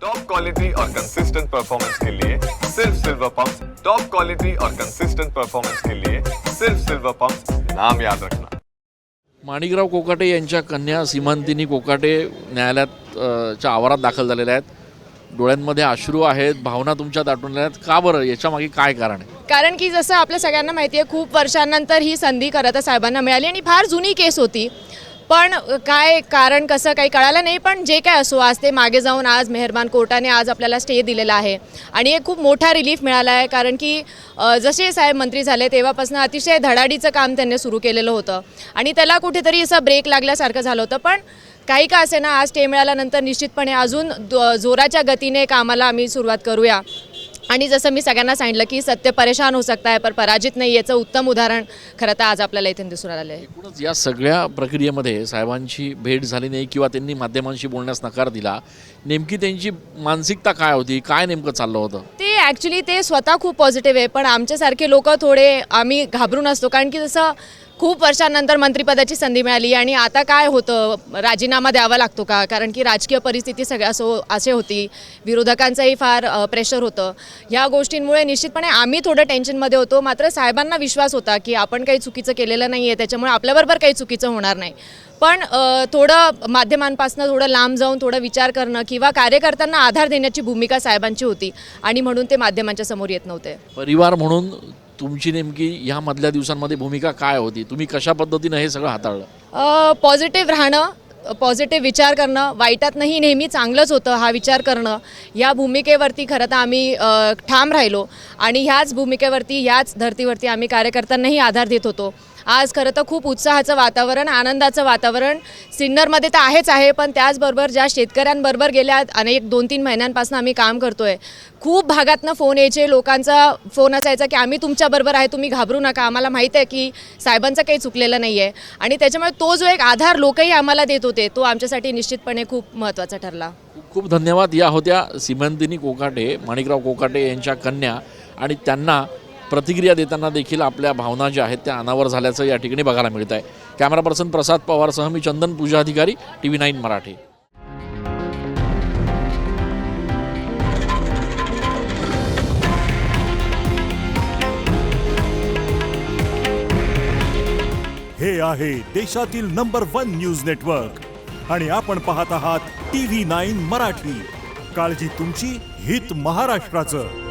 Top quality और consistent performance के लिए सिर्फ सिल्वर पंप। टॉप क्वालिटी और कंसिस्टेंट परफॉर्मेंस के लिए सिर्फ सिल्वर पंप, नाम याद रखना। माणिकराव कोकाटे यांच्या कन्या सीमांतिनी कोकाटे न्यायालयात च्या आवारात दाखल झालेल्या आहेत। डोळ्यांमध्ये अश्रू आहेत, भावना तुमच्या दाटून आहेत। का बरं, याच्या मागे काय कारण आहे? कारण की जसं आपल्या सगळ्यांना माहिती आहे, खूप वर्षांनंतर ही संधी खरं साहेबांना मिळाली आणि फार जुनी केस होती, पण काय कारण कसं काही कळालं नाही। पण जे काय असो, आज ते मागे जाऊन आज मेहरबान कोर्टाने आज आपल्याला स्टे दिलेला आहे आणि एक खूप मोठा रिलीफ मिळाला आहे। कारण की जसे साहेब मंत्री झाले तेव्हापासून अतिशय धडाडीचं काम त्यांनी सुरू केलेलं होतं आणि त्याला कुठेतरी असं ब्रेक लागल्यासारखं झालं होतं। पण काही का असे ना, आज स्टे मिळाल्यानंतर निश्चितपणे अजून जोराच्या गतीने कामाला आम्ही सुरुवात करूया। आणि जसं मी सगळ्यांना सांगितलं की सत्य परेशान हो सकता है पर पराजित नाही, याचं उत्तम उदाहरण खरं तर आज आपल्याला इथे दिसून आलं आहे। एकूणच या सगळ्या प्रक्रियेमध्ये साहेबांची भेट झाली नाही किंवा त्यांनी माध्यमांशी बोलण्यास नकार दिला, नेमकी त्यांची मानसिकता काय होती, काय नेमकं चाललं होतं? ते ॲक्च्युली ते स्वतः खूप पॉझिटिव्ह आहे, पण आमच्यासारखे लोक थोडे आम्ही घाबरून असतो। कारण की जसं खूप वर्षांनंतर मंत्रिपदाची संधी मिळाली आणि आता काय होतं, राजीनामा द्यावा लागतो का? कारण की राजकीय परिस्थिती असे होती, विरोधकांचंही फार प्रेशर होतं। ह्या गोष्टींमुळे निश्चितपणे आम्ही थोडं टेन्शनमध्ये होतो। मात्र साहेबांना विश्वास होता की आपण काही चुकीचं केलेलं नाही आहे, त्याच्यामुळे आपल्याबरोबर काही चुकीचं होणार नाही। पण थोडं माध्यमांपासून थोडं लांब जाऊन थोडं विचार करणं किंवा कार्यकर्त्यांना आधार देण्याची भूमिका साहेबांची होती आणि म्हणून ते माध्यमांच्या समोर येत नव्हते। परिवार म्हणून तुमची नेमकी ह्या मधल्या दिवसांमध्ये भूमिका काय होती? तुम्ही कशा पद्धतीने हे सगळं हाताळलं? पॉझिटिव्ह राहणं, पॉझिटिव्ह विचार करणं, वाईटातनंही नेहमी चांगलंच होतं हा विचार करणं, या भूमिकेवरती खरं तर आम्ही ठाम राहिलो आणि ह्याच भूमिकेवरती ह्याच धर्तीवरती आम्ही कार्यकर्त्यांनाही आधार देत होतो। आज खरं तर खूप उत्साहाचं वातावरण, आनंदाचं वातावरण सिन्नरमध्ये तर आहेच आहे, पण त्याचबरोबर ज्या शेतकऱ्यांबरोबर गेल्या अनेक 2-3 महिन्यांपासून आम्ही काम करतोय, खूप भागातनं फोन यायचे, लोकांचा फोन असायचा की आम्ही तुमच्याबरोबर आहे, तुम्ही घाबरू नका, आम्हाला माहीत आहे की साहेबांचं काही चुकलेलं नाही आहे। आणि त्याच्यामुळे तो जो एक आधार लोकही आम्हाला देत होते, तो आमच्यासाठी निश्चितपणे खूप महत्त्वाचा ठरला। खूप खूप धन्यवाद। या होत्या सीमांतिनी कोकाटे, माणिकराव कोकाटे यांच्या कन्या, आणि त्यांना प्रतिक्रिया देताना देखील आपल्या भावना ज्या आहेत त्या अनावर झाल्याचं या ठिकाणी बघायला मिळत आहे। कॅमेरा पर्सन प्रसाद पवारसह मी चंदन पूजा अधिकारी, TV9 मराठी। हे आहे देशातील नंबर 1 न्यूज नेटवर्क आणि आपण पाहत आहात TV9 मराठी। काळजी तुमची, हित महाराष्ट्राचं।